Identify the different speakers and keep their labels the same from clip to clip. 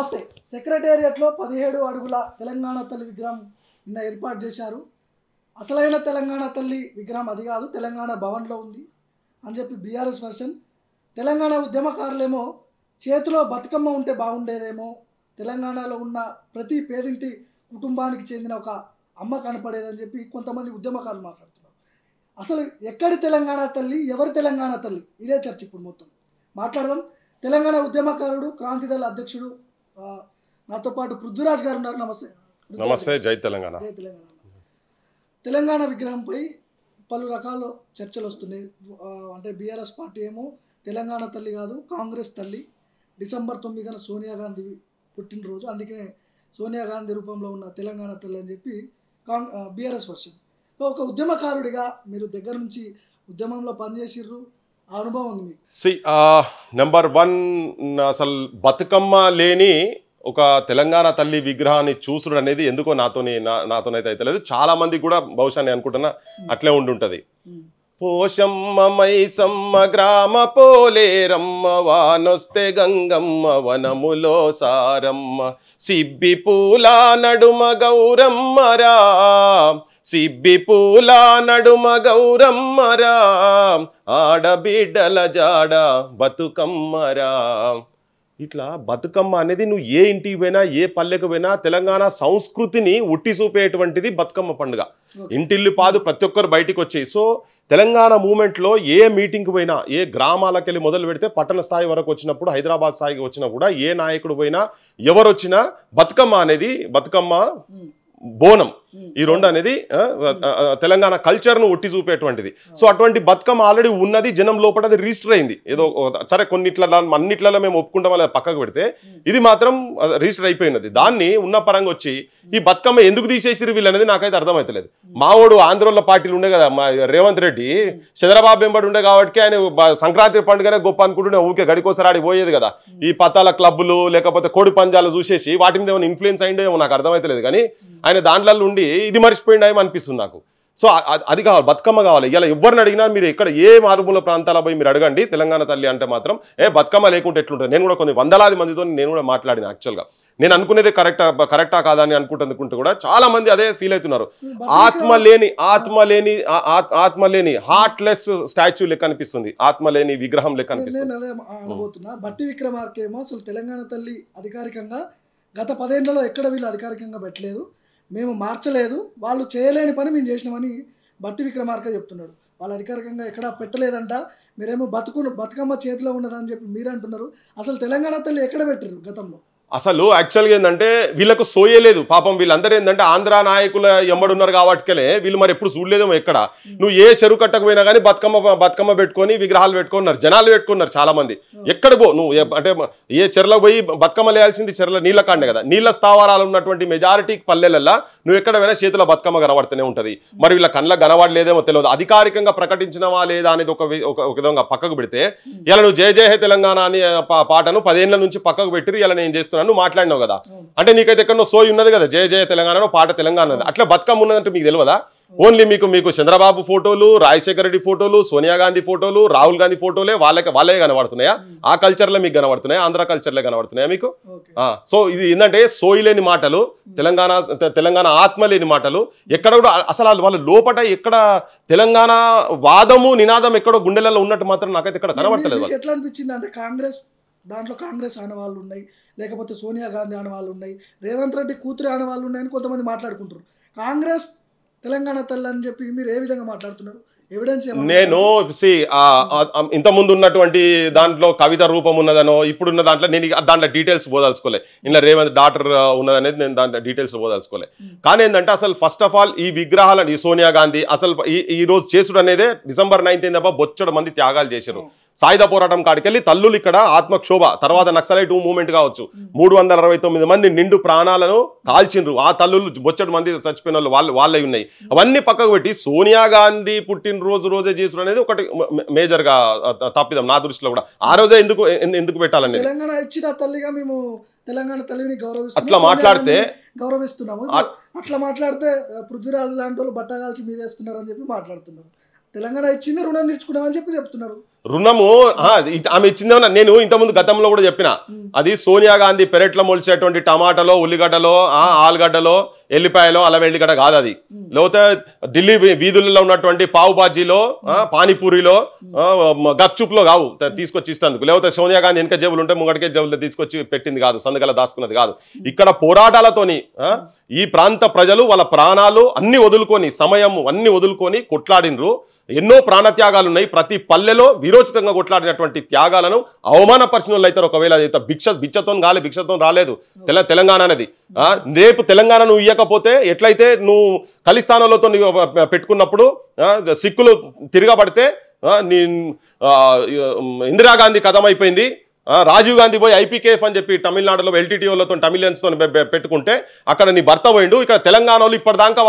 Speaker 1: నమస్తే. సెక్రటేరియట్లో 17 అడుగుల తెలంగాణ తల్లి విగ్రహం నిన్న ఏర్పాటు చేశారు. అసలైన తెలంగాణ తల్లి విగ్రహం అది కాదు, తెలంగాణ భవన్లో ఉంది అని చెప్పి బీఆర్ఎస్ వర్షన్. తెలంగాణ ఉద్యమకారులేమో చేతిలో బతుకమ్మ ఉంటే బాగుండేదేమో, తెలంగాణలో ఉన్న ప్రతి పేదింటి కుటుంబానికి చెందిన ఒక అమ్మ కనపడేదని చెప్పి కొంతమంది ఉద్యమకారులు మాట్లాడుతున్నారు. అసలు ఎక్కడి తెలంగాణ తల్లి, ఎవరి తెలంగాణ తల్లి, ఇదే చర్చ ఇప్పుడు మొత్తం మాట్లాడదాం. తెలంగాణ ఉద్యమకారుడు, క్రాంతిదళ అధ్యక్షుడు నాతో పాటు పృథ్వీరాజ్ గారు ఉన్నారు. నమస్తే.
Speaker 2: నమస్తే. జై తెలంగాణ.
Speaker 1: జై తెలంగాణ. తెలంగాణ విగ్రహంపై పలు రకాల చర్చలు వస్తున్నాయి. అంటే బీఆర్ఎస్ పార్టీ ఏమో తెలంగాణ తల్లి కాదు, కాంగ్రెస్ తల్లి. డిసెంబర్ 9న సోనియా గాంధీ పుట్టినరోజు, అందుకనే సోనియా గాంధీ రూపంలో ఉన్న తెలంగాణ తల్లి అని చెప్పి బీఆర్ఎస్ వర్షన్. ఒక ఉద్యమకారుడిగా మీరు దగ్గర నుంచి ఉద్యమంలో పనిచేసిర్రు, ఆ అనుభవం ఉంది మీకు.
Speaker 2: నెంబర్ 1, అసలు బతుకమ్మ లేని ఒక తెలంగాణ తల్లి విగ్రహాన్ని చూసుడు అనేది ఎందుకో నాతోనైతే అయితే లేదు. చాలా మంది కూడా బహుశా నేను అనుకుంటున్నా అట్లే ఉండుంటది. పోషమ్మ మైసమ్మ గ్రామ పోలేరమ్మ, వానొస్తే గంగమ్మ వనములో సారమ్మ, సిబ్బి పూల నడుమ గౌరమ్మరా, సిబ్బి పూల నడుమ గౌరమ్మరా, ఆడబిడ్డల జాడ బతుకమ్మరా. ఇట్లా బతుకమ్మ అనేది నువ్వు ఏ ఇంటికి పోయినా, ఏ పల్లెకు పోయినా తెలంగాణ సంస్కృతిని ఉట్టి చూపేటువంటిది బతుకమ్మ పండుగ. ఇంటిల్లు పాదు ప్రతి ఒక్కరు బయటికి వచ్చేయి. సో తెలంగాణ మూమెంట్లో ఏ మీటింగ్కి పోయినా, ఏ గ్రామాలకు వెళ్ళి మొదలు పెడితే పట్టణ స్థాయి వరకు వచ్చినప్పుడు, హైదరాబాద్ స్థాయికి వచ్చినా కూడా ఏ నాయకుడు పోయినా, ఎవరు వచ్చినా బతుకమ్మ అనేది, బతుకమ్మ బోనం, ఈ రెండు అనేది తెలంగాణ కల్చర్ను ఒట్టి చూపేటువంటిది. సో అటువంటి బతుకమ్మ ఆల్రెడీ ఉన్నది, జనం లోపల అది రిజిస్టర్ అయింది. ఏదో సరే కొన్నిట్లలో అన్నిట్లలో మేము ఒప్పుకుంటాం అలా పక్కకు పెడితే, ఇది మాత్రం రిజిస్టర్ అయిపోయినది. దాన్ని ఉన్న పరంగా వచ్చి ఈ బతుకమ్మ ఎందుకు తీసేసిరు వీళ్ళు అనేది నాకైతే అర్థమవుతలేదు. మావోడు ఆంధ్రోళ్ళ పార్టీలు ఉండే కదా, మా రేవంత్ రెడ్డి చంద్రబాబు వెంబడి ఉండే కాబట్టి ఆయన సంక్రాంతి పండుగనే గొప్ప అనుకుంటుండే ఊరికే గడికోసారి ఆడికి పోయేది కదా. ఈ పతాల క్లబ్లు లేకపోతే కోడి పంజాలు చూసేసి వాటి మీద ఏమైనా ఇన్ఫ్లుయెన్స్ అయిందో ఏమో నాకు అర్థమవుతలేదు. కానీ ఆయన దాంట్లో ఉండి ఇది మర్చిపోయింది ఏమో అనిపిస్తుంది నాకు. సో అది కావాలి, బతుకమ్మ కావాలి. ఇలా ఎవరిని అడిగినా మీరు ఎక్కడ ఏ మారుమూల ప్రాంతాల పోయి మీరు అడగండి తెలంగాణ తల్లి అంటే మాత్రం బతుకమ్మ లేకుంటే ఎట్లుంటుంది. నేను కూడా కొన్ని వందలాది మందితో నేను కూడా మాట్లాడిన. యాక్చువల్గా నేను అనుకునేది కరెక్టా కాదా అని అనుకుంటే కూడా చాలా మంది అదే ఫీల్ అవుతున్నారు. ఆత్మ లేని హార్ట్లెస్ స్టాచ్యూ లెక్క అనిపిస్తుంది, ఆత్మ లేని విగ్రహం లెక్క అనిపిస్తుంది.
Speaker 1: బట్టి విక్రమార్క ఏమో అసలు తెలంగాణ తల్లి అధికారికంగా గత 10 ఏళ్లలో ఎక్కడ వీళ్ళు అధికారికంగా పెట్టలేదు, మేము మార్చలేదు, వాళ్ళు చేయలేని పని మేము చేసినామని బట్టి విక్రమార్క చెప్తున్నాడు. వాళ్ళు అధికారికంగా ఎక్కడా పెట్టలేదంట. మీరేమో బతుకమ్మ చేతిలో ఉన్నదని చెప్పి మీరు అంటున్నారు. అసలు తెలంగాణ తల్లి ఎక్కడ పెట్టారు గతంలో?
Speaker 2: అసలు యాక్చువల్గా ఏంటంటే వీళ్ళకు సోయలేదు పాపం. వీళ్ళందరూ ఏంటంటే ఆంధ్ర నాయకుల ఎంబడున్నారు కాబట్టికే వీళ్ళు మరి ఎప్పుడు చూడలేదేమో ఎక్కడ. నువ్వు ఏ చెరువు కట్టకు పోయినా కానీ బతుకమ్మ పెట్టుకొని విగ్రహాలు పెట్టుకున్నారు, జనాలు పెట్టుకున్నారు చాలా మంది. ఎక్కడ పో నువ్వు అంటే ఏ చెరలకు పోయి బతుకమ్మ లేయాల్సింది చెరల నీళ్ళ కాండే కదా. నీళ్ళ స్థావరాలు ఉన్నటువంటి మెజారిటీ పల్లెలల్లో నువ్వు ఎక్కడ పోయినా చేతిలో బతుకమ్మ కనబడుతూనే ఉంటుంది. మరి వీళ్ళ కళ్ళకు కనబడలేదేమో తెలియదు. అధికారికంగా ప్రకటించినవా లేదా అనేది ఒక విధంగా పక్కకు పెడితే, ఇలా నువ్వు జయ జయ హే తెలంగాణ అని పాటను 10 ఏళ్ల నుంచి పక్కకు పెట్టి ఇలా నేను చేస్తున్నాను నువ్వు మాట్లాడినావు కదా. అంటే నీకైతే ఎక్కడో సోయి ఉన్నది కదా, జయ జయ తెలంగాణ పాట తెలంగాణ. అట్లా బతుకమ్మ ఉన్నదంటే మీకు తెలియదా? ఓన్లీ మీకు చంద్రబాబు ఫోటోలు, రాజశేఖర రెడ్డి ఫోటోలు, సోనియా గాంధీ ఫోటోలు, రాహుల్ గాంధీ ఫోటోలే వాళ్ళే కనబడుతున్నాయా? ఆ కల్చర్లో మీకు కనబడుతున్నాయా? ఆంధ్ర కల్చర్లే కనబడుతున్నాయా మీకు? సో ఇది ఏంటంటే సోయి లేని మాటలు, తెలంగాణ ఆత్మ లేని మాటలు. ఎక్కడ కూడా అసలు వాళ్ళ లోపట ఎక్కడ తెలంగాణ వాదము నినాదం ఎక్కడో గుండెలలో ఉన్నట్టు మాత్రం నాకైతే ఇక్కడ కనబడతలేదు.
Speaker 1: ఎట్లా అనిపించింది అంటే దాంట్లో కాంగ్రెస్ ఆనవాళ్ళు ఉన్నాయి, లేకపోతే సోనియా గాంధీ ఆనవాళ్ళు ఉన్నాయి, రేవంత్ రెడ్డి కూతురు ఆనవాళ్ళు ఉన్నాయని కొంతమంది మాట్లాడుకుంటారు. కాంగ్రెస్ తెలంగాణ తల్లి అని చెప్పి మీరు ఏ విధంగా మాట్లాడుతున్నారు? ఎవిడెన్స్
Speaker 2: నేను ఇంత ముందు ఉన్నటువంటి దాంట్లో కవిత రూపం ఉన్నదనో ఇప్పుడున్న దాంట్లో నేను దాంట్లో డీటెయిల్స్ పోదలుచుకోలే. ఇలా రేవంత్ డాటర్ ఉన్నదనేది నేను దాంట్లో డీటెయిల్స్ పోదలుచుకోలే. కానీ ఏంటంటే అసలు ఫస్ట్ ఆఫ్ ఆల్ ఈ విగ్రహాలను, ఈ సోనియా గాంధీ అసలు ఈ రోజు చేసుడు అనేది December 19 తప్ప బొచ్చడు మంది త్యాగాలు చేశారు. సాయుధ పోరాటం కాడికెళ్ళి తల్లులు ఇక్కడ ఆత్మక్షోభ, తర్వాత నక్సలైట్ మూవ్మెంట్ కావచ్చు, 369 మంది నిండు ప్రాణాలను కాల్చిండ్రు. ఆ తల్లులు బొచ్చడు మంది చచ్చిపోయిన వాళ్ళే ఉన్నాయి. అవన్నీ పక్కకు పెట్టి సోనియా గాంధీ రోజే చేసుడు అనేది ఒకటి మేజర్ గా తప్పిదం నా దృష్టిలో కూడా. ఆ రోజే ఎందుకు పెట్టాలని
Speaker 1: తెలంగాణ ఇచ్చిన తల్లిగా మేము తెలంగాణ తల్లిని గౌరవిస్తున్నాము. అట్లా మాట్లాడితే పృథ్వీరాజు లాంటి వాళ్ళు బట్టగాల్చి మీదేస్తున్నారు అని చెప్పి మాట్లాడుతున్నారు. తెలంగాణ ఇచ్చింది రుణం తీర్చుకున్నామని చెప్పి చెప్తున్నారు.
Speaker 2: రుణము ఆమె ఇచ్చిందేమన్నా నేను ఇంతకుముందు గతంలో కూడా చెప్పిన అది సోనియా గాంధీ పెరట్లో మొలిచేటువంటి టమాటాలో ఉల్లిగడ్డలో ఆలుగడ్డలో ఎల్లిపాయలో అల్లం వెల్లిగడ్డ కాదు అది. లేకపోతే ఢిల్లీ వీధులలో ఉన్నటువంటి పావు బాజీలో పానీపూరిలో గప్చుప్లో కావు తీసుకొచ్చి ఇస్తందుకు. లేకపోతే సోనియా గాంధీ వెనక జేబులు ఉంటే ముంగడికే జేబులు తీసుకొచ్చి పెట్టింది కాదు, సందుకల దాచుకున్నది కాదు. ఇక్కడ పోరాటాలతోని ఈ ప్రాంత ప్రజలు వాళ్ళ ప్రాణాలు అన్ని వదులుకొని సమయము అన్ని వదులుకొని కొట్లాడినరు. ఎన్నో ప్రాణత్యాగాలు ఉన్నాయి. ప్రతి పల్లెలో విరోచితంగా కొట్లాడినటువంటి త్యాగాలను అవమానపరిచిన వాళ్ళు అయితే ఒకవేళ బిచ్చతో కాలే, భిక్షతో రాలేదు తెలంగాణ అనేది. రేపు తెలంగాణ నువ్వు ఇవ్వకపోతే ఎట్లయితే నువ్వు ఖలిస్తానాలతో పెట్టుకున్నప్పుడు సిక్కులు తిరగబడితే ఇందిరాగాంధీ కథమైపోయింది, రాజీవ్ గాంధీ పోయి ఐపీకేఎఫ్ అని చెప్పి తమిళనాడులో ఎల్టీటీఓలతో తమిళియన్స్తో పెట్టుకుంటే అక్కడ నీ భర్త పోయిండు. ఇక్కడ తెలంగాణలో ఇప్పటిదాకా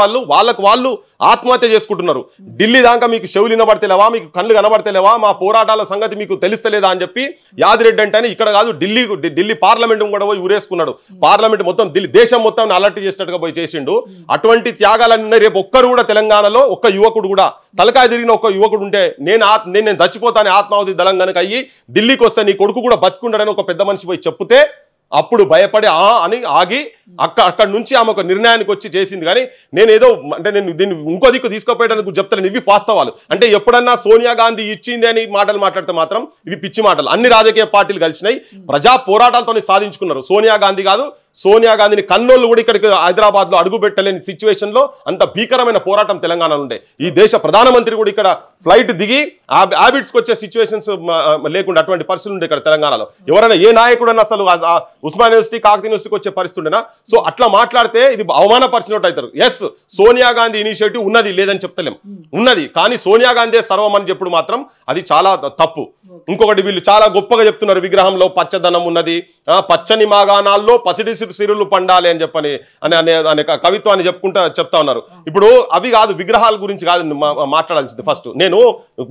Speaker 2: వాళ్ళు ఆత్మహత్య చేసుకుంటున్నారు. ఢిల్లీ దాకా మీకు చెవులు వినబడతలేవా, మీకు కళ్ళు కనబడతలేవా, మా పోరాటాల సంగతి మీకు తెలుస్తలేదా అని చెప్పి యాదిరెడ్డి అంటే ఇక్కడ కాదు ఢిల్లీ పార్లమెంట్ కూడా పోయి ఊరేసుకున్నాడు. పార్లమెంట్ మొత్తం దేశం మొత్తం అలర్ట్ చేసినట్టుగా పోయి చేసిండు. అటువంటి త్యాగాలన్నీ రేపు ఒక్కరు కూడా తెలంగాణలో ఒక్క యువకుడు కూడా తలకాయ తిరిగిన ఒక్క యువకుడు ఉంటే నేను చచ్చిపోతాను ఆత్మావధి దళం కనుక అయ్యి ఢిల్లీకి వస్తే నీ కొడుకు కూడా బతుకుండడని ఒక పెద్ద మనిషి పోయి చెప్తే అప్పుడు భయపడి అని ఆగి అక్కడి నుంచి ఆమె ఒక నిర్ణయానికి వచ్చి చేసింది. కానీ నేను ఏదో అంటే నేను దీన్ని ఇంకో దిక్కు తీసుకుపోయడానికి చెప్తాను. ఇవి వాస్తవాలు. అంటే ఎప్పుడన్నా సోనియా గాంధీ ఇచ్చింది అని మాటలు మాట్లాడితే మాత్రం ఇవి పిచ్చి మాటలు. అన్ని రాజకీయ పార్టీలు కలిసినాయి, ప్రజా పోరాటాలతో సాధించుకున్నారు. సోనియా గాంధీ కాదు, సోనియా గాంధీని కన్నోళ్ళు కూడా ఇక్కడికి హైదరాబాద్ లో అడుగు పెట్టలేని సిచ్యువేషన్ లో అంత భీకరమైన పోరాటం తెలంగాణలో ఉండే. ఈ దేశ ప్రధానమంత్రి కూడా ఇక్కడ ఫ్లైట్ దిగి హ్యాబిట్స్కి వచ్చే సిచ్యువేషన్స్ లేకుండా అటువంటి పరిస్థితులు ఉండే ఇక్కడ తెలంగాణలో. ఎవరైనా ఏ నాయకుడన్నా అసలు ఉస్మానియా యూనివర్సిటీ కాకతీయ యూనివర్సిటీకి వచ్చే పరిస్థితి ఉండేనా? సో అట్లా మాట్లాడితే ఇది అవమానపరిచినట్టు అవుతారు. ఎస్, సోనియా గాంధీ ఇనిషియేటివ్ ఉన్నది, లేదని చెప్తలేం, ఉన్నది. కానీ సోనియా గాంధీ సర్వం అని చెప్పుడు మాత్రం అది చాలా తప్పు. ఇంకొకటి వీళ్ళు చాలా గొప్పగా చెప్తున్నారు, విగ్రహంలో పచ్చదనం ఉన్నది, పచ్చని మాగాణాల్లో పసిడి సిరులు పండాలి అని చెప్పని అనే కవిత్వాన్ని చెప్తా ఉన్నారు. ఇప్పుడు అవి కాదు, విగ్రహాల గురించి కాదు మాట్లాడాల్సింది. ఫస్ట్ నేను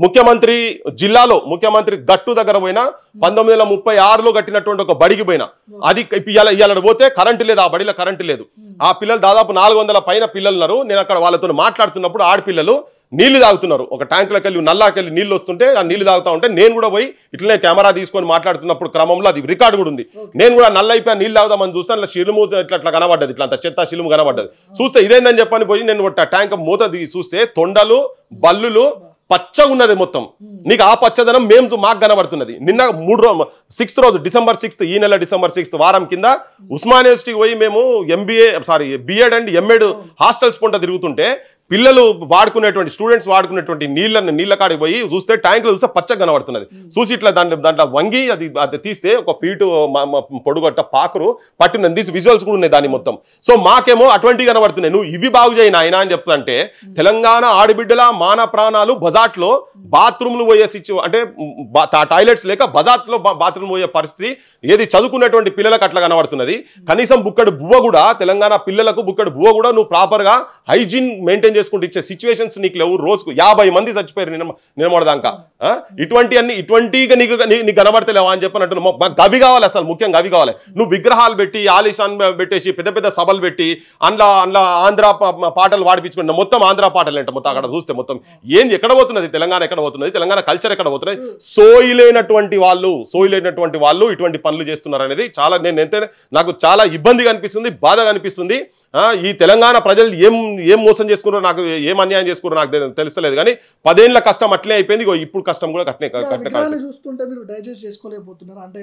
Speaker 2: ముఖ్యమంత్రి జిల్లాలో ముఖ్యమంత్రి గట్టు దగ్గర పోయినా 1936లో కట్టినటువంటి ఒక బడికి పోయినా. అది ఇవాళ పోతే కరెంటు లేదు, ఆ బడిలో కరెంటు లేదు. ఆ పిల్లలు దాదాపు 400 పైన పిల్లలు ఉన్నారు. నేను అక్కడ వాళ్ళతో మాట్లాడుతున్నప్పుడు ఆడపిల్లలు నీళ్లు తాగుతున్నారు. ఒక ట్యాంకులోకి వెళ్ళి నల్లాకెళ్ళి నీళ్ళు వస్తుంటే ఆ నీళ్లు తాగుతా ఉంటే నేను కూడా పోయి ఇట్లనే కెమెరా తీసుకొని మాట్లాడుతున్నప్పుడు క్రమంలో అది రికార్డు కూడా ఉంది. నేను కూడా నల్ల అయిపోయి నీళ్ళు తాగుదామని చూస్తే అట్లా శిలుము ఇట్లా కనబడ్డది, ఇట్లా అంత చెత్త శిలుము కనబడ్డది. చూస్తే ఇదేందని చెప్పని పోయి నేను ట్యాంక్ మూత దిగి చూస్తే తొండలు బల్లులు పచ్చగా ఉన్నది మొత్తం. నీకు ఆ పచ్చదనం మాకు కనబడుతున్నది. నిన్న 6th రోజు December 6th, ఈ నెల December 6th వారం కింద ఉస్మానియా యూనివర్సిటీకి పోయి మేము బిఎడ్ అండ్ ఎంఎడ్ హాస్టల్స్ పొంట తిరుగుతుంటే పిల్లలు వాడుకునేటువంటి స్టూడెంట్స్ వాడుకునేటువంటి నీళ్ళ కాడికి పోయి చూస్తే ట్యాంకులో చూస్తే పచ్చగా కనబడుతున్నది. చూసి ఇట్లా దాంట్లో వంగి అది తీస్తే ఒక ఫీటు పొడుగట్ట పాకురు పట్టిన తీసి విజువల్స్ కూడా ఉన్నాయి దాని మొత్తం. సో మాకేమో అటువంటి కనబడుతున్నాయి. నువ్వు ఇవి బాగు చేయి నాయన అని చెప్తుంటే తెలంగాణ ఆడబిడ్డల మాన ప్రాణాలు బజాట్లో బాత్రూమ్లు పోయే అంటే టాయిలెట్స్ లేక బజాట్లో బాత్రూమ్ పోయే పరిస్థితి ఏది చదువుకున్నటువంటి పిల్లలకు అట్లా కనబడుతున్నది. కనీసం బుక్కడు బువ్వ కూడా తెలంగాణ పిల్లలకు బుక్కడు బువ్వ కూడా నువ్వు ప్రాపర్గా హైజీన్ మెయింటైన్ చేసుకుంటూ ఇచ్చే సిచ్యువేషన్స్ నీకు లేవు. రోజుకు 50 మంది చచ్చిపోయారు నిలబడదాకా. ఇటువంటిగా నీకు కనబడతలేవా అని చెప్పినట్టు గవి కావాలి. అసలు ముఖ్యంగా గవి కావాలి. నువ్వు విగ్రహాలు పెట్టి ఆలిషాన్ పెట్టేసి పెద్ద పెద్ద సభలు పెట్టి అందులో ఆంధ్ర పాటలు వాడిపించుకుంటున్నా. మొత్తం ఆంధ్ర పాటలు అంటే మొత్తం అక్కడ చూస్తే మొత్తం ఏంది ఎక్కడ పోతున్నది, తెలంగాణ ఎక్కడ పోతున్నది, తెలంగాణ కల్చర్ ఎక్కడ పోతున్నది. సోయిలేనటువంటి వాళ్ళు ఇటువంటి పనులు చేస్తున్నారు అనేది చాలా నాకు చాలా ఇబ్బందిగా అనిపిస్తుంది, బాధగా అనిపిస్తుంది. ఈ తెలంగాణ ప్రజలు ఏం మోసం చేసుకున్నారో, నాకు ఏం అన్యాయం చేసుకున్నారో నాకు తెలుస్తలేదు. కానీ 10 ఏళ్ల కష్టం అట్లే అయిపోయింది. ఇప్పుడు కష్టం కూడా
Speaker 1: చూస్తుంటే మీరు డైజెస్ట్ చేసుకోలేకపోతున్నారు. అంటే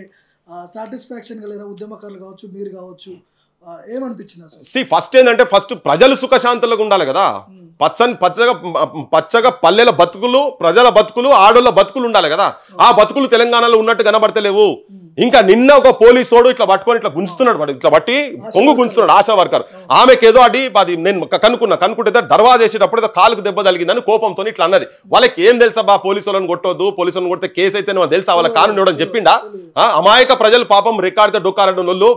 Speaker 1: సాటిస్ఫాక్షన్ గా లేదా ఉద్యమకారులు కావచ్చు, మీరు కావచ్చు, ఏమనిపించింది అసలు?
Speaker 2: ఫస్ట్ ఏంటంటే ప్రజలు సుఖశాంతులుగా ఉండాలి కదా. పచ్చగా పల్లెల బతుకులు, ప్రజల బతుకులు, ఆడోళ్ళ బతుకులు ఉండాలి కదా. ఆ బతుకులు తెలంగాణలో ఉన్నట్టు కనబడతలేవు. ఇంకా నిన్న ఒక పోలీసోడు ఇట్లా పట్టుకొని ఇట్లా గుంజుతున్నాడు, వాడు ఇట్లా బట్టి పొంగు గుంజుతున్నాడు ఆశా వర్కర్. ఆమెకేదో అది నేను కనుక్కుంటే దర్వాజా వేసేటప్పుడు ఏదో కాలుకు దెబ్బ తగిలిందని కోపంతో ఇట్లా అన్నది. వాళ్ళకి ఏం తెలుసా బా పోలీసులను కొట్టొద్దు, పోలీసులను కొడితే కేసు అయితే తెలుసా, వాళ్ళ కాను ఇవ్వడం చెప్పిండా? అమాయక ప్రజలు పాపం రికార్డుతో డొక్కారడోళ్ళు,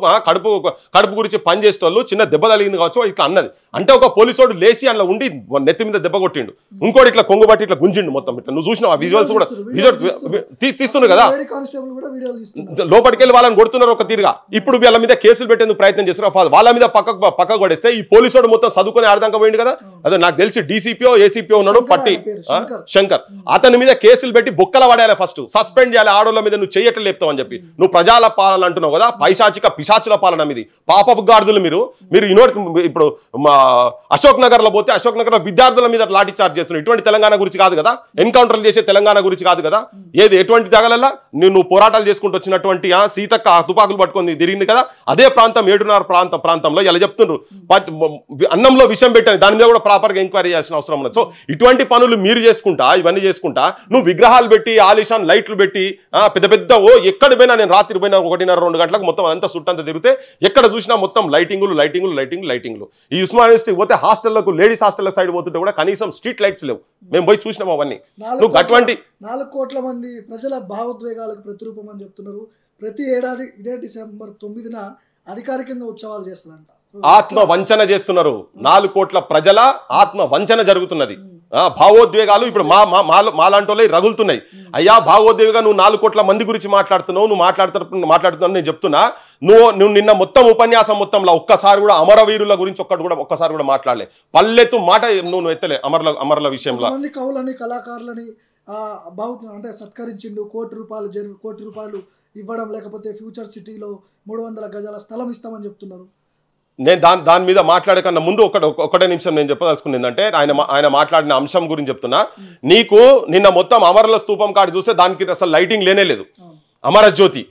Speaker 2: కడుపు గురించి పని చేసేటోళ్ళు చిన్న దెబ్బ తగిలింది కావచ్చు ఇట్లా అన్నది. అంటే ఒక పోలీసోడు లేచి అందులో ఉండి నెత్తి మీద దెబ్బ కొట్టిండు, ఇంకోటి ఇట్లా కొంగు బట్టి ఇట్లా గుంజిండు మొత్తం. ఇట్లా నువ్వు చూసినావు ఆ విజువల్స్ కూడా, విజువల్ తీస్తున్నారు కదా. లోపలికెళ్ళి వాళ్ళని కొడుతున్నారు ఒక తీరుగా. ఇప్పుడు వీళ్ళ మీద కేసులు పెట్టేందుకు ప్రయత్నం చేస్తున్నారు. వాళ్ళ మీద పక్కకు పడేస్తే ఈ పోలీసు మొత్తం చదువుకుని ఆడదాకా పోయింది కదా. అదే నాకు తెలిసి డీసీపీఓ ఏసీపీఓ ఉన్నాడు పట్టి శంకర్, అతని మీద కేసులు పెట్టి బొక్కల పడేయాలి, ఫస్ట్ సస్పెండ్ చేయాలి. ఆడోళ్ళ మీద నువ్వు చెయ్యట్లు లేపుతావు అని చెప్పి నువ్వు ప్రజల పాలన అంటున్నావు కదా, పైశాచిక పిశాచుల పాలన మీది, పాపపు గార్దులు మీరు. ఇప్పుడు అశోక్ నగర్ లో పోతే అశోక్ నగర్ లో విద్యార్థుల మీద లాఠీ చార్జ్ చేస్తున్నారు. ఇటువంటి తెలంగాణ గురించి కాదు కదా, ఎన్కౌంటర్లు చేసే తెలంగాణ గురించి కాదు కదా. ఏది ఎటువంటి తెగలల్లా నువ్వు పోరాటాలు చేసుకుంటూ వచ్చినటువంటి సీతక్క తుపాకులు పట్టుకొని తిరిగింది కదా, అదే ప్రాంతం 7.5 ప్రాంతంలో ఇలా చెప్తున్నారు అన్నంలో విషం పెట్టని, దాని మీద కూడా ప్రాపర్ గా ఎంక్వైరీ చేయాల్సిన అవసరం ఉన్నది. సో ఇటువంటి పనులు మీరు చేసుకుంటా, ఇవన్నీ చేసుకుంటా నువ్వు విగ్రహాలు పెట్టి ఆలిషాన్ లైట్లు పెట్టి పెద్ద పెద్ద ఎక్కడ పోయినా, నేను రాత్రి పోయినా 1:30-2 గంటలకు మొత్తం అంతా చుట్టంతా తిరిగితే ఎక్కడ చూసినా మొత్తం లైటింగ్లు. ఈ ఉస్మానియా యూనివర్సిటీ పోతే హాస్టళ్లకు, లేడీస్ హాస్టల్ సైడ్ పోతుంటే కూడా కనీసం స్ట్రీట్ లైట్స్ లేవు. మేము పోయి చూసినాం అవన్నీ. నువ్వు అటువంటి
Speaker 1: 4 కోట్ల మంది ప్రజల భావోద్వేగాలకు ప్రతిరూపం అని చెప్తున్నారు. ప్రతి ఏడాది ఇదే డిసెంబర్ 9న అధికారికంగా ఉత్సవాలు చేస్తారంట.
Speaker 2: ఆత్మ వంచన చేస్తున్నారు. 4 కోట్ల ప్రజల ఆత్మ వంచన జరుగుతున్నది. భావోద్వేగాలు ఇప్పుడు మాలాంటి రగులుతున్నాయి. అయ్యా భావోద్వేగా నువ్వు 4 కోట్ల మంది గురించి మాట్లాడుతున్నావు, నువ్వు మాట్లాడుతున్నావు నేను చెప్తున్నా. నువ్వు నిన్న మొత్తం ఉపన్యాసం మొత్తంలో ఒక్కసారి కూడా అమరవీరుల గురించి ఒక్కసారి కూడా మాట్లాడలే. పల్లెత్తు మాట నువ్వు ఎత్తలే అమరుల విషయంలో.
Speaker 1: మంది కవులని కళాకారులని అంటే సత్కరించిండు. కోటి రూపాయలు ఇవ్వడం, లేకపోతే ఫ్యూచర్ సిటీలో 300 గజాల స్థలం ఇస్తామని చెప్తున్నారు.
Speaker 2: నేను దాని మీద మాట్లాడే కన్నా ముందు ఒకటే నిమిషం నేను చెప్పదలుచుకుంది ఏంటంటే, ఆయన మాట్లాడిన అంశం గురించి చెప్తున్నా. నీకు నిన్న మొత్తం అమరుల స్తూపం కాడి చూస్తే దానికి అసలు లైటింగ్ లేనే లేదు, అమరజ్యోతి.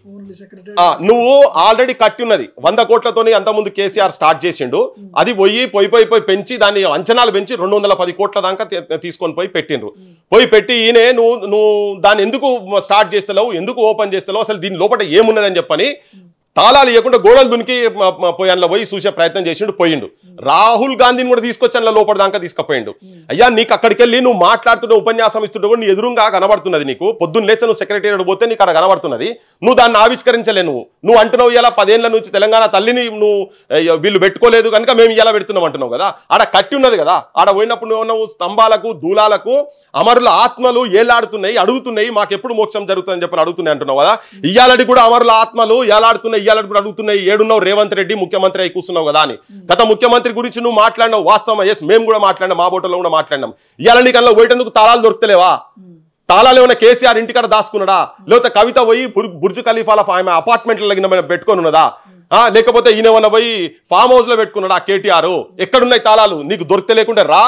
Speaker 2: నువ్వు ఆల్రెడీ కట్టి ఉన్నది 100 కోట్లతోని అంతకుముందు కేసీఆర్ స్టార్ట్ చేసిండు. అది పోయి పెంచి దాన్ని అంచనాలు పెంచి 210 కోట్ల దాకా తీసుకొని పెట్టిండ్రు. పెట్టి ఈయనే నువ్వు దాన్ని ఎందుకు స్టార్ట్ చేస్తలేవు, ఎందుకు ఓపెన్ చేస్తలేవు, అసలు దీని లోపల ఏమున్నదని చెప్పని తాళాలు ఇవ్వకుండా గోడలు దునికి అందులో పోయి చూసే ప్రయత్నం చేసిండు, పోయిండు. రాహుల్ గాంధీని కూడా తీసుకొచ్చి అందులో లోపల దాకా తీసుకుపోయిండు. అయ్యా నీకు అక్కడికి వెళ్ళి నువ్వు మాట్లాడుతున్న ఉపన్యాసం ఇస్తుంటే కూడా నీ ఎదురుగా కనబడుతున్నది. నీకు పొద్దున్న లేచి నువ్వు సెక్రటేరియట్ పోతే నీకు అక్కడ కనబడుతున్నది. నువ్వు దాన్ని ఆవిష్కరించలే. నువ్వు అంటున్నావు ఇలా 10 ఏళ్ల నుంచి తెలంగాణ తల్లిని వీళ్ళు పెట్టుకోలేదు కనుక మేము ఇలా పెడుతున్నాం అంటున్నావు కదా. ఆడ కట్టి ఉన్నది కదా, ఆడ పోయినప్పుడు నువ్వు స్తంభాలకు దూలాలకు అమరుల ఆత్మలు ఏలాడుతున్నాయి, అడుగుతున్నాయి మాకు ఎప్పుడు మోక్షం జరుగుతుందని చెప్పి అడుగుతున్నాయి అంటున్నావు కదా. ఇయ్యాలడి కూడా అమరుల ఆత్మలు ఏలాడుతున్నాయి, ఇయ్యాలడి కూడా అడుగుతున్నాయి. ఏడున్నావు రేవంత్ రెడ్డి ముఖ్యమంత్రి అయి కూర్చున్నావు కదా అని. గత ముఖ్యమంత్రి గురించి నువ్వు మాట్లాడినావు, వాస్తవం. ఎస్ మేము కూడా మాట్లాడినాం, మా బోటలో కూడా మాట్లాడినాం. ఇవాళ నీకు అందులో పోయేటందుకు తాళాలు దొరుకుతలేవా? తాళాలు ఏమైనా కేసీఆర్ ఇంటికాడ దాచుకున్నాడా, లేకపోతే కవిత పోయి బుర్జ్ ఖలీఫాల ఆమె అపార్ట్మెంట్ల పెట్టుకొని ఉన్నదా, లేకపోతే ఈయన ఏమన్నా పోయి ఫామ్ హౌస్ లో పెట్టుకున్నాడా కేటీఆర్? ఎక్కడున్నాయి తాళాలు? నీకు దొరికితే లేకుంటే రా,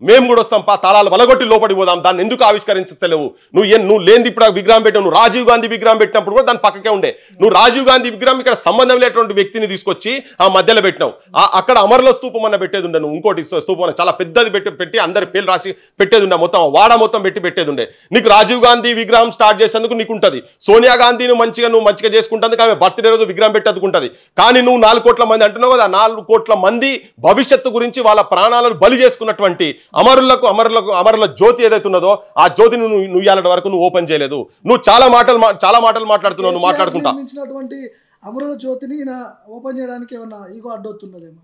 Speaker 2: మేము కూడా వస్తాం, తాళాలు వలగొట్టి లోపడి పోదాం. దాన్ని ఎందుకు ఆవిష్కరించలేవు? నువ్వు లేని ఇప్పుడు విగ్రహం పెట్టావు. నువ్వు రాజీవ్ గాంధీ విగ్రహం పెట్టినప్పుడు కూడా దాని పక్కకే ఉండే. నువ్వు రాజీవ్ గాంధీ విగ్రహం ఇక్కడ సంబంధం లేనటువంటి వ్యక్తిని తీసుకొచ్చి ఆ మధ్యలో పెట్టినావు. అక్కడ అమరుల స్తూపం అన్న పెట్టేది ఉండే. నువ్వు ఇంకోటి స్తూపం చాలా పెద్దది పెట్టి అందరి పేర్లు రాసి పెట్టేది ఉండే, మొత్తం వాడ మొత్తం పెట్టేది ఉండే. నీకు రాజీవ్ గాంధీ విగ్రహం స్టార్ట్ చేసేందుకు నీకు ఉంటుంది. సోనియా గాంధీని నువ్వు మంచిగా చేసుకుంటుంది, ఆమె బర్త్డే రోజు విగ్రహం పెట్టేందుకుంటుంది. కానీ నువ్వు 4 కోట్ల మంది అంటున్నావు కదా, 4 కోట్ల మంది భవిష్యత్తు గురించి వాళ్ళ ప్రాణాలను బలి చేసుకున్నటువంటి అమరుల జ్యోతి ఏదైతే ఉన్నదో ఆ జ్యోతిని నువ్వు ఇయ్యాలటి వరకు నువ్వు ఓపెన్ చేయలేదు. నువ్వు చాలా మాటలు మాట్లాడుతున్నావు. నువ్వు మాట్లాడుకుంటా
Speaker 1: అమరుల జ్యోతిని ఓపెన్ చేయడానికి ఏమన్నా ఈగో అడ్డవుతున్నదేమో.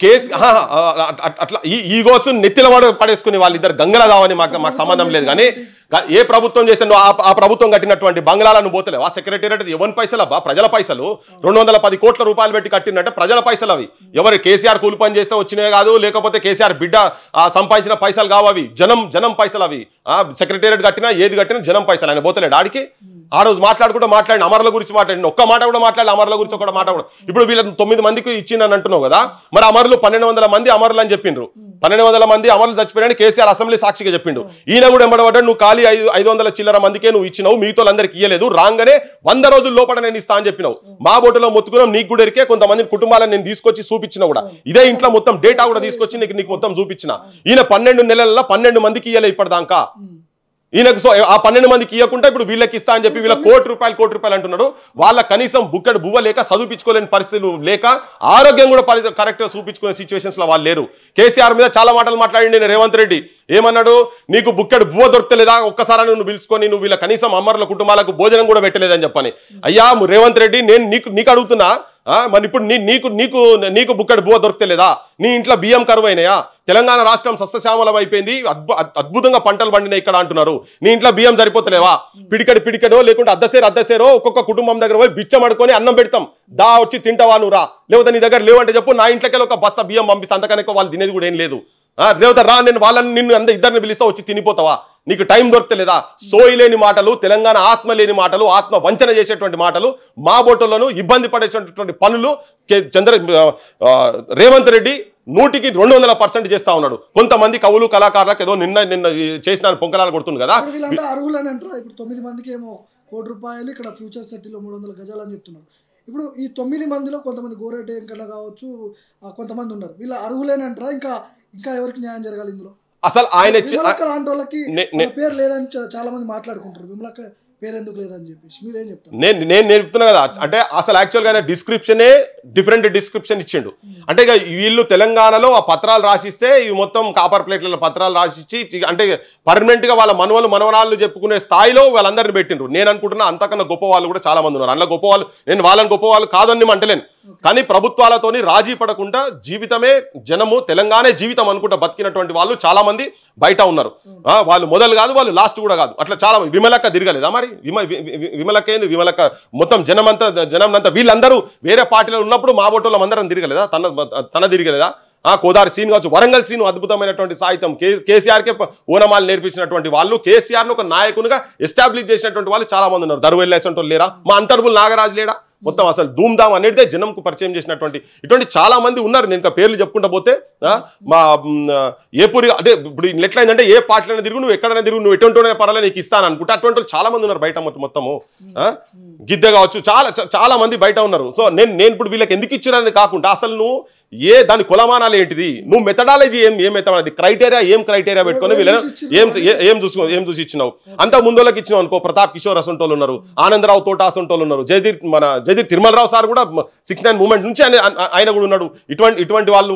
Speaker 2: కేసు అట్లా ఈగోస్ నెత్తిల పడేసుకుని వాళ్ళిద్దరు గంగల దావని మాకు సంబంధం లేదు. కానీ ఏ ప్రభుత్వం చేస్తే నువ్వు ఆ ప్రభుత్వం కట్టినటువంటి బంగ్లాలను పోతలేవు. ఆ సెక్రటేరియట్ ఎవరి పైసలు అబ్బా? ప్రజల పైసలు. 210 కోట్ల రూపాయలు పెట్టి కట్టిందంటే ప్రజల పైసలు అవి. ఎవరు కేసీఆర్ కూలి పని చేస్తే వచ్చినాయి కాదు, లేకపోతే కేసీఆర్ బిడ్డ సంపాదించిన పైసలు కావు అవి. జనం పైసలు అవి. సెక్రటేరియట్ కట్టినా ఏది కట్టినా జనం పైసలు. ఆయన పోతలేడు ఆడికి. ఆ రోజు మాట్లాడిన అమరుల గురించి మాట్లాడిన ఒక్క మాట కూడా మాట్లాడి అమరుల గురించి ఒక మాట కూడా. ఇప్పుడు వీళ్ళకి 9 మందికి ఇచ్చిందని అంటున్నావు కదా, మరి అమరులు 1200 మంది అమరులు అని చెప్పిండ్రు. 1200 మంది అమరులు చచ్చిపోయారని కేసీఆర్ అసెంబ్లీ సాక్షిగా చెప్పిండు. ఈయన కూడా ఎంబడబడ్డాడు, నువ్వు ఖాళీ 500 చిల్లర మందికే నువ్వు ఇచ్చినావు, మిగతా అందరికి ఇయ్యలేదు, రాగానే 100 రోజుల లోపల నేను ఇస్తా అని చెప్పినావు. మా బోటులో మొత్తుకున్నాం, నీకు కూడా ఎరికే. కొంతమంది కుటుంబాలను నేను తీసుకొచ్చి చూపించిన కూడా, ఇదే ఇంట్లో మొత్తం డేటా కూడా తీసుకొచ్చి నీకు మొత్తం చూపించిన. ఈయన 12 నెలల్లో 12 మందికి ఇయ్యలే ఇప్పటిదాకా. ఈయనకు ఆ 12 మందికి ఇవ్వకుండా ఇప్పుడు వీళ్ళకి ఇస్తా అని చెప్పి వీళ్ళ కోటి రూపాయలు అంటున్నాడు. వాళ్ళ కనీసం బుక్కడు బువ్వ లేక చదివించుకోలేని పరిస్థితులు లేక ఆరోగ్యం కూడా కరెక్ట్ గా చూపించుకునే సిచ్యువేషన్స్ లో వాళ్ళు లేరు. కేసీఆర్ మీద చాలా మాటలు మాట్లాడింది రేవంత్ రెడ్డి. ఏమన్నాడు? నీకు బుక్కడు బువ్వ దొరకలేదా, ఒక్కసారి నువ్వు పిలుచుకొని నువ్వు వీళ్ళ కనీసం అమరుల కుటుంబాలకు భోజనం కూడా పెట్టలేదని చెప్పని. అయ్యా రేవంత్ రెడ్డి, నేను నీకు అడుగుతున్నా, మరి ఇప్పుడు నీకు నీకు నీకు బుక్కడి బువ్వ దొరకలేదా? నీ ఇంట్లో బియ్యం కరువైనాయా? తెలంగాణ రాష్ట్రం సస్యశ్యామలం అయిపోయింది, అద్భుతంగా పంటలు పండినాయి ఇక్కడ అంటున్నారు. నీ ఇంట్లో బియ్యం సరిపోతలేవా? పిడికడో లేకుంటే అద్దసేరో ఒక్కొక్క కుటుంబం దగ్గర పోయి బిచ్చం అడుకొని అన్నం పెడతాం, దా వచ్చి తింటావా నువ్వు రా, లేకపోతే నీ దగ్గర లేవంటే చెప్పు, నా ఇంట్లోకి ఒక బస్తా బియ్యం పంపిస్తా, అంతకనే వాళ్ళు తినేది కూడా ఏం లేదు. లేకపోతే రా, నేను వాళ్ళని నిన్ను ఇద్దరిని పిలిస్తా, వచ్చి తినిపోతావా? నీకు టైం దొరకలేదా? సోయి లేని మాటలు, తెలంగాణ ఆత్మ లేని మాటలు, ఆత్మ వంచన చేసేటువంటి మాటలు, మా బోటోలను ఇబ్బంది పడేసేటువంటి పనులు రేవంత్ రెడ్డి 100% చేస్తా ఉన్నాడు. కొంతమంది కవులు కళాకారులకు ఏదో నిన్న చేసిన పొంకలాలు కొడుతుంది కదా.
Speaker 1: అర్హులని అంటారా? ఇప్పుడు 9 మందికి ఏమో ₹1 కోటి, ఇక్కడ ఫ్యూచర్ సిటీలో 300 గజాలు అని చెప్తున్నారు. ఇప్పుడు ఈ 9 మందిలో కొంతమంది గోరేట వెంకన్న కావచ్చు, కొంతమంది ఉన్నారు, వీళ్ళ అర్హులేనంటారా? ఇంకా ఎవరికి న్యాయం జరగాలి ఇందులో?
Speaker 2: అసలు ఆయన
Speaker 1: విమలక్క లాంటి వాళ్ళకి పేరు లేదని చాలా మంది మాట్లాడుకుంటారు, విమలక్క పేరు ఎందుకు లేదని చెప్పేసి మీరేం చెప్తారు?
Speaker 2: నేను చెప్తున్నా కదా, అంటే అసలు యాక్చువల్గా ఆయన డిస్క్రిప్షనే డిఫరెంట్ డిస్క్రిప్షన్ ఇచ్చిండు. అంటే ఇక వీళ్ళు తెలంగాణలో ఆ పత్రాలు రాసిస్తే ఇవి మొత్తం కాపర్ ప్లేట్ల పత్రాలు రాసిచ్చి, అంటే పర్మనెంట్ గా వాళ్ళ మనవరాళ్ళు చెప్పుకునే స్థాయిలో వాళ్ళందరినీ పెట్టిండ్రు. నేను అనుకుంటున్నా అంతకన్నా గొప్ప వాళ్ళు కూడా చాలా మంది ఉన్నారు. అందులో గొప్ప వాళ్ళు, నేను వాళ్ళని గొప్ప వాళ్ళు కాదని అంటలేను, కానీ ప్రభుత్వాలతోని రాజీ పడకుండా జీవితమే జనము, తెలంగాణ జీవితం అనుకుంటా బతికినటువంటి వాళ్ళు చాలా మంది బయట ఉన్నారు. వాళ్ళు మొదలు కాదు, వాళ్ళు లాస్ట్ కూడా కాదు. అట్లా చాలా మంది. విమలక్క తిరగలేదా? మరి విమలక్క ఏంది? విమలక్క మొత్తం జనం వీళ్ళందరూ వేరే పార్టీలో ఉన్నప్పుడు మా బోటోళ్ళం అందరం తిరగలేదా? తన తిరగలేదా? కోదారి సీన్ కావచ్చు, వరంగల్ సీన్ అద్భుతమైనటువంటి సాహిత్యం, కేసీఆర్కే ఓనమాలు నేర్పించినటువంటి వాళ్ళు, కేసీఆర్ను ఒక నాయకునిగా ఎస్టాబ్లిష్ చేసినటువంటి వాళ్ళు చాలా మంది ఉన్నారు. దరువెల్లేసంటోళ్ళు లేరా? మా అంతర్బుల్ నాగరాజు లేడా? మొత్తం అసలు ధూమ్ధామ్ అనేది జనంకు పరిచయం చేసినటువంటి ఇటువంటి చాలా మంది ఉన్నారు. నేను ఇంకా పేర్లు చెప్పుకుంటా పోతే మా ఏపూరి, అంటే ఇప్పుడు ఎట్లయిందంటే ఏ పార్టీలైనా తిరుగు, నువ్వు ఎక్కడైనా తిరుగు, నువ్వు ఎటువంటి పర్వాలేదు నీకు ఇస్తాను అనుకుంటే అటువంటి వాళ్ళు చాలా మంది ఉన్నారు బయట. మొత్తము గిద్దె కావచ్చు, చాలా మంది బయట ఉన్నారు. సో నేను ఇప్పుడు వీళ్ళకి ఎందుకు ఇచ్చిరని కాకుండా అసలు నువ్వు దాని కులమానాలు ఏంటిది, నువ్వు మెథడాలజీ ఏం మెథడాలజీ, ఏం క్రైటీరియా పెట్టుకొని వీళ్ళని ఏం చూసి ఇచ్చినావు? అంత ముందోళ్ళకి ఇచ్చినావు అనుకో, ప్రతాప్ కిషోర్ అసంటోళ్ళు ఉన్నారు, ఆనందరావు తోట అసంటోళ్ళు ఉన్నారు, జయదీర్ తిరుమలరావు సార్ కూడా 69 మూమెంట్ నుంచి ఆయన కూడా ఉన్నాడు. ఇటువంటి వాళ్ళు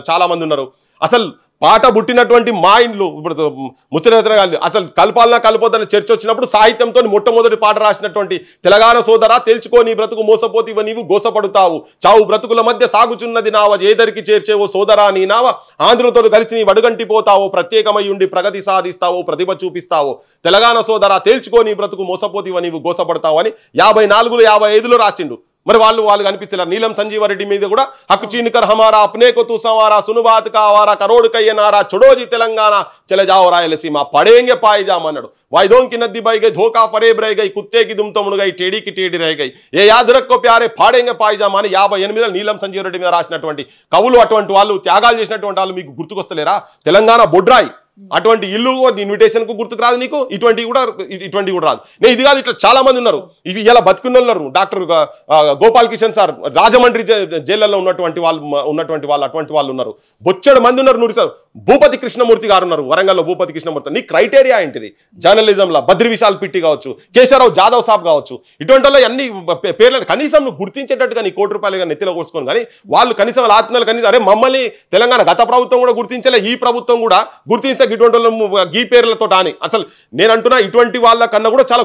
Speaker 2: చాలా మంది ఉన్నారు. అసలు పాట పుట్టినటువంటి మా ఇండ్లు ఇప్పుడు ముచ్చట అసలు కలపాలన్నా కలపొద్దని చర్చ వచ్చినప్పుడు సాహిత్యంతో మొట్టమొదటి పాట రాసినటువంటి తెలంగాణ సోదరా, తెలుసుకో నీ బ్రతుకు మోసపోతివ నీవు గోసపడుతావు, చావు బ్రతుకుల మధ్య సాగుచున్నది నావ, ఏదరికి చేర్చేవో సోదరా నీ నావ, ఆంధ్రులతో కలిసి నీ వడుగంటి పోతావో, ప్రత్యేకమై ఉండి ప్రగతి సాధిస్తావో, ప్రతిభ చూపిస్తావో, తెలంగాణ సోదరా తెలుసుకో నీ బ్రతుకు మోసపోతివ నీవు గోసపడతావు అని 54, 55లో రాసిండు. మరి వాళ్ళు కనిపిస్తారు. నీలం సంజీవారెడ్డి మీద కూడా హక్కు చీనికర్ హమారా, అప్నే కో తూ సంవారా, సునుబాత్ కావారా, కరోడ్ కయ్యనారా, చొడోజీ తెలంగాణ చలజాओ రాయలసీమ, పడేంగే పాయిజామ్ అన్నాడు. వాయిదోం కి నద్ది బై గై, ధోకా ఫరేబ్ రై గై, కుత్తే కి దుమ్ తమ్ముడు గై, టేడీ కి టేడి రై గై, ఏ యాద్ రక్కో ప్యారే పాడేంగే పాయిజామ్ అని 58లో నీలం సంజీవారెడ్డి మీద రాసినటువంటి కవులు, అటువంటి వాళ్ళు, త్యాగాలు చేసినటువంటి వాళ్ళు మీకు గుర్తుకొస్తలేరా? తెలంగాణ బొడ్రాయి అటువంటి ఇల్లు ఇన్విటేషన్ కు గుర్తుకు రాదు నీకు, ఇటువంటి కూడా రాదు. నేను ఇది కాదు, ఇట్లా చాలా మంది ఉన్నారు. ఇవి ఇలా బతుకున్న ఉన్నారు. డాక్టర్ గోపాల్ కిషన్ సార్ రాజమండ్రి జైళ్లలో ఉన్నటువంటి వాళ్ళు అటువంటి వాళ్ళు ఉన్నారు. బొచ్చడు మంది ఉన్నారు. నూరి సార్ భూపతి కృష్ణమూర్తి గారు ఉన్నారు వరంగల్లో. భూపతి కృష్ణమూర్తి, నీ క్రైటీరియా ఏంటిది? జర్నలిజంలో బద్రి విశాల్ పిట్టి కావచ్చు, కేశవరావు జాదవ్ సాబ్ కావచ్చు, ఇటువంటి వాళ్ళు అన్ని పేర్లను కనీసం నువ్వు గుర్తించేటట్టుగా నీ ₹1 నెత్తిలో కోసుకొని, కానీ వాళ్ళు కనీసం వాళ్ళ ఆత్మలు కనీసం అరే మమ్మల్ని తెలంగాణ గత ప్రభుత్వం కూడా గుర్తించలే, ఈ ప్రభుత్వం కూడా గుర్తించే ఇటువంటి గీ పేర్లతో అని. అసలు నేను అంటున్నా ఇటువంటి వాళ్ళ కన్నా కూడా చాలా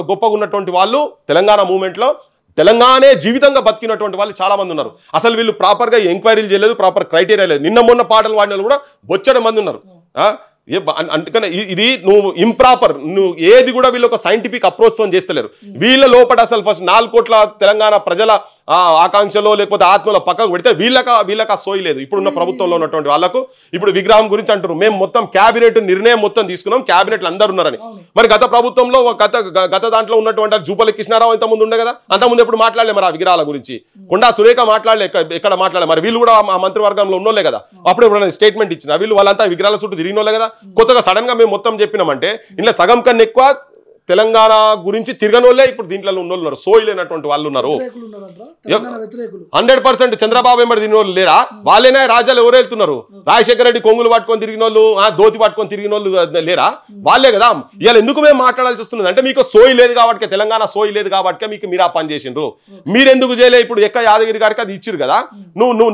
Speaker 2: గొప్పగా ఉన్నటువంటి వాళ్ళు తెలంగాణ మూవ్మెంట్ లో తెలంగాణే జీవితంగా బతికినటువంటి వాళ్ళు చాలా మంది ఉన్నారు. అసలు వీళ్ళు ప్రాపర్ గా ఎంక్వైరీలు చేయలేదు, ప్రాపర్ క్రైటీరియా లేదు. నిన్న మొన్న పాటలు వాడిన కూడా బొచ్చడ మంది ఉన్నారు. అందుకనే ఇది నువ్వు ఇంప్రాపర్, నువ్వు ఏది కూడా వీళ్ళు ఒక సైంటిఫిక్ అప్రోచ్ తో చేస్తలేరు. వీళ్ళ లోపల అసలు ఫస్ట్ 4 కోట్ల తెలంగాణ ప్రజల ఆకాంక్షలో లేకపోతే ఆత్మలో పక్కకు పెడితే వీళ్ళకి ఆ సోయి లేదు. ఇప్పుడున్న ప్రభుత్వంలో ఉన్నటువంటి వాళ్ళకు. ఇప్పుడు విగ్రహం గురించి అంటారు, మేము మొత్తం క్యాబినెట్ నిర్ణయం మొత్తం తీసుకున్నాం, క్యాబినెట్లు అందరు ఉన్నారని. మరి గత ప్రభుత్వంలో గత దాంట్లో ఉన్నటువంటి జూపల్లి కృష్ణారావు ఇంతకుముందు ఉండే కదా, అంతకుముందు ఎప్పుడు మాట్లాడలే మరి ఆ విగ్రహాల గురించి. కొండా సురేఖ మాట్లాడలే, ఎక్కడ మాట్లాడలే. మరి వీళ్ళు కూడా ఆ మంత్రివర్గంలో ఉన్నోళ్ళే కదా, అప్పుడు ఎప్పుడైనా స్టేట్మెంట్ ఇచ్చిన వీళ్ళు వాళ్ళంతా విగ్రహాల చుట్టూ తిరిగినోళ్ళే కదా. కొత్తగా సడన్ గా మేము మొత్తం చెప్పినామంటే ఇంట్లో సగం కన్నా ఎక్కువ తెలంగాణ గురించి తిరగనోళ్ళే ఇప్పుడు దీంట్లో ఉన్నోళ్ళు ఉన్నారు. సోయి లేనటువంటి వాళ్ళు ఉన్నారు. 100% చంద్రబాబు ఎంబడి తిరిగిన వాళ్ళు లేరా? వాళ్ళేనా రాజ్యాలు ఎవరు వెళ్తున్నారు? రాజశేఖర రెడ్డి కొంగులు పట్టుకొని తిరిగిన వాళ్ళు, దోతి పట్టుకొని తిరిగిన వాళ్ళు లేరా? వాళ్ళే కదా. ఇవాళ ఎందుకు మేము మాట్లాడాల్సి వస్తుంది అంటే మీకు సోయి లేదు కాబట్టి, తెలంగాణ సోయి లేదు కాబట్టి మీకు మీరు ఆ పని చేసిండ్రు. మీరెందుకు చేయలే? ఇప్పుడు ఎక్క యాదగిరి గారికి అది ఇచ్చిరు కదా,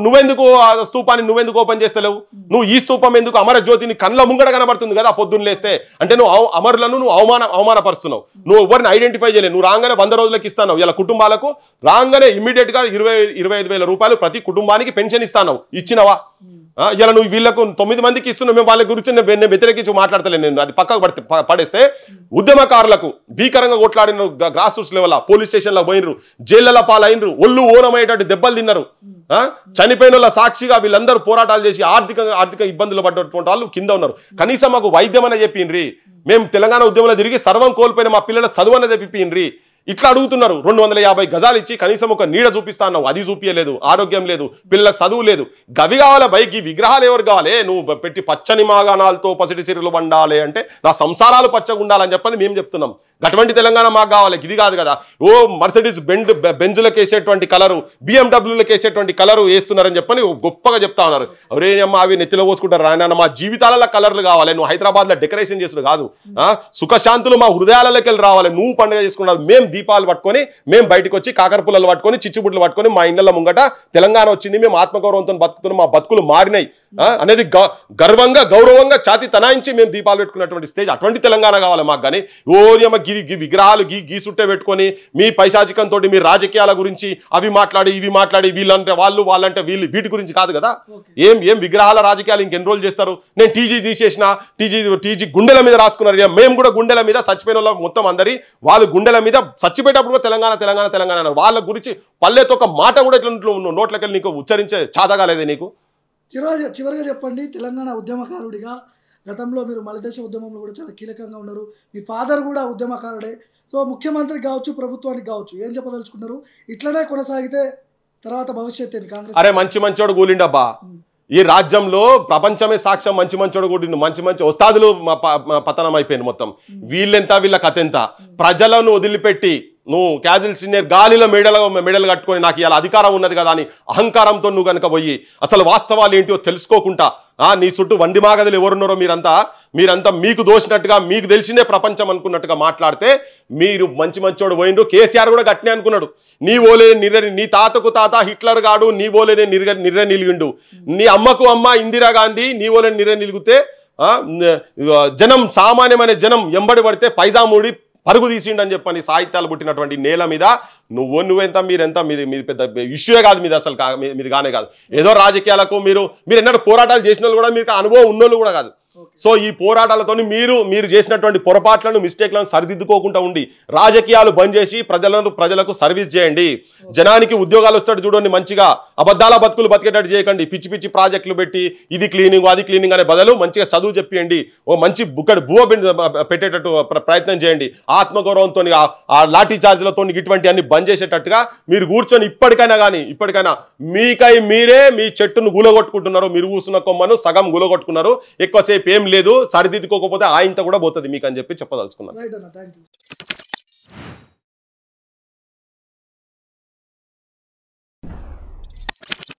Speaker 2: నువ్వెందుకు ఆ స్తూపాన్ని నువ్వెందుకు ఓపెన్ చేస్తలేవు? నువ్వు ఈ స్తూపం ఎందుకు? అమరజ్యోతిని కళ్ళ ముంగడ కనబడుతుంది కదా పొద్దున్న లేస్తే, అంటే నువ్వు అమరులను నువ్వు అవమానపరుస్తున్నావు. వస్తున్నావు, నువ్వు ఎవరిని ఐడెంటిఫై చేయలేదు, నువ్వు రాగానే 100 రోజులకి ఇస్తావు. ఇలా కుటుంబాలకు రాగానే ఇమ్మీడియట్ గా 25,000 రూపాయలు ప్రతి కుటుంబానికి పెన్షన్ ఇస్తావు. ఇచ్చినవా? ఇలా నువ్వు వీళ్ళకు 9 మందికి ఇస్తున్నావు, మేము వాళ్ళ గురించి నేను వ్యతిరేకించి మాట్లాడతలేను. నేను అది పక్కకు పడేస్తే ఉద్యమకారులకు భీకరంగా కొట్లాడిన గ్రాస్ రూట్స్ లెవెల్ పోలీస్ స్టేషన్లో పోయినరు, జైళ్ల పాలైనరు, ఒళ్ళు ఓనమయ్యేటట్టు దెబ్బలు తిన్నారు. చనిపోయిన వాళ్ళ సాక్షిగా వీళ్ళందరూ పోరాటాలు చేసి ఆర్థిక ఇబ్బందులు పడ్డటువంటి వాళ్ళు కింద ఉన్నారు. కనీసం మాకు వైద్యం అనే చెప్పిండ్రి, మేము తెలంగాణ ఉద్యమంలో తిరిగి సర్వం కోల్పోయిన మా పిల్లల చదువు అనే చెప్పిండ్రి. ఇట్లా అడుగుతున్నారు. 250 గజాలు ఇచ్చి కనీసం ఒక నీడ చూపిస్తా అన్నావు, అది చూపించలేదు. ఆరోగ్యం లేదు, పిల్లలకు చదువు లేదు. గవి కావాలి బైక్, ఈ విగ్రహాలు ఎవరు కావాలి? నువ్వు పెట్టి పచ్చని మాగాణాలతో పసిటి సిరులు వండాలి అంటే నా సంసారాలు పచ్చగా ఉండాలని చెప్పని మేము చెప్తున్నాం. అటువంటి తెలంగాణ మాకు కావాలి, ఇది కాదు కదా. ఓ మర్సిడీస్ బెంజులకు వేసేటువంటి కలరు, బిఎండబ్ల్యూలకు వేసేటువంటి కలరు వేస్తున్నారని చెప్పని గొప్పగా చెప్తా ఉన్నారు. ఎవరేనమ్మా అవి నెత్తిలో పోసుకుంటారు రాయన, మా జీవితాలలో కలర్లు కావాలి. నువ్వు హైదరాబాద్లో డెకరేషన్ చేసుడు కాదు, సుఖశాంతులు మా హృదయాలలోకి వెళ్ళి రావాలి. నువ్వు పండుగ చేసుకున్నావు, మేము దీపాలు పట్టుకొని, మేము బయటకు వచ్చి కాకరపుల్లలు పట్టుకొని, చిచ్చుబుడ్లు పట్టుకొని మా ఇళ్ల ముంగట తెలంగాణ వచ్చింది, మేము ఆత్మగౌరవంతో బతుకుతున్నాం, మా బతుకులు మారినాయి అనేది గర్వంగా గౌరవంగా ఛాతి తనాయించి మేము దీపాలు పెట్టుకున్నటువంటి స్టేజ్. అటువంటి తెలంగాణ కావాలి మాకు. కానీ ఓరియమ్మ విగ్రహాలు గీసుట్టే పెట్టుకొని మీ పైశాచికంతో మీ రాజకీయాల గురించి అవి మాట్లాడి ఇవి మాట్లాడి వీళ్ళంటే వాళ్ళంటే వీళ్ళు, వీటి గురించి కాదు కదా. ఏం విగ్రహాల రాజకీయాలు ఇంకెన్ని రోజులు చేస్తారు? నేను టీజీ తీసేసిన, టీజీ గుండెల మీద రాసుకున్నారు. మేము కూడా గుండెల మీద చచ్చిపోయిన వాళ్ళ మొత్తం అందరి వాళ్ళు గుండెల మీద చచ్చిపోయేటప్పుడు తెలంగాణ తెలంగాణ తెలంగాణ అన్నారు. వాళ్ళ గురించి పల్లెతో ఒక మాట కూడా ఇట్లా నోట్లకెళ్ళి నీకు ఉచ్చరించే చాతగా లేదే నీకు?
Speaker 1: చివరిగా చెప్పండి, తెలంగాణ ఉద్యమకారుడిగా గతంలో మీరు మలిదేశ ఉద్యమంలో కూడా చాలా కీలకంగా ఉన్నారు, మీ ఫాదర్ కూడా ఉద్యమకారుడే. సో ముఖ్యమంత్రికి కావచ్చు, ప్రభుత్వానికి కావచ్చు, ఏం చెప్పదలుచుకున్నారు? ఇట్లనే కొనసాగితే తర్వాత భవిష్యత్ ఏంటి కాంగ్రెస్?
Speaker 2: అరే మంచోడు కూలిండబ్బా. ఈ రాజ్యంలో ప్రపంచమే సాక్ష్యం, మంచోడు కూడిండు. మంచి వస్తాదులు పతనం అయిపోయింది మొత్తం. వీళ్ళెంత, వీళ్ళ కథ ఎంత? ప్రజలను వదిలిపెట్టి నువ్వు క్యాజువల్ సీనియర్ గాలిలో మెడలు కట్టుకొని నాకు ఇలా అధికారం ఉన్నది కదా అని అహంకారంతో నువ్వు కనుక పోయి అసలు వాస్తవాలు ఏంటో తెలుసుకోకుండా నీ చుట్టూ వండి మాగదులు ఎవరున్నారో మీరంతా మీకు దోసినట్టుగా, మీకు తెలిసిందే ప్రపంచం అనుకున్నట్టుగా మాట్లాడితే మీరు మంచోడు పోయిండు. కేసీఆర్ కూడా గట్టినే అనుకున్నాడు. నీ ఓలే నీ తాతకు తాత హిట్లర్ గాడు, నీ ఓలేనే నిర్ర నిలిగిండు. నీ అమ్మకు అమ్మ ఇందిరాగాంధీ, నీ ఓలే నిర్ర నిలిగితే జనం, సామాన్యమైన జనం ఎంబడి పడితే పైజామూడి పరుగు తీసిండని చెప్పని సాహిత్యాలు పుట్టినటువంటి నేల మీద నువ్వెంత మీరెంత, మీది పెద్ద ఇష్యూయే కాదు, మీది అసలు మీది కానే కాదు. ఏదో రాజకీయాలకు మీరు ఎన్నడూ పోరాటాలు చేసిన వాళ్ళు కూడా, మీకు అనుభవం ఉన్నోళ్ళు కూడా కాదు. సో ఈ పోరాటాలతో మీరు చేసినటువంటి పొరపాట్లను, మిస్టేక్లను సరిదిద్దుకోకుండా ఉండి రాజకీయాలు బంద్ చేసి ప్రజలకు సర్వీస్ చేయండి. జనానికి ఉద్యోగాలు వస్తాడు చూడండి, మంచిగా అబద్ధాల బతుకులు బతికేటట్టు చేయకండి. పిచ్చి ప్రాజెక్టులు పెట్టి ఇది క్లీనింగ్ అది క్లీనింగ్ అనే బదులు మంచిగా చదువు చెప్పియండి. ఓ మంచి భూవ పెట్టేటట్టు ప్రయత్నం చేయండి. ఆత్మగౌరవంతో ఆ లాఠీ చార్జీలతో ఇటువంటి అన్ని బంద్ చేసేటట్టుగా మీరు కూర్చొని ఇప్పటికైనా మీకై మీరే మీ చెట్టును గులగొట్టుకుంటున్నారు. మీరు కూర్చున్న కొమ్మను సగం గులగొట్టుకున్నారు. ఎక్కువసేపు ఏం లేదు, సరిదిద్దుకోకపోతే ఆయంత కూడా పోతుంది మీకు అని చెప్పి చెప్పదలుచుకున్నాను.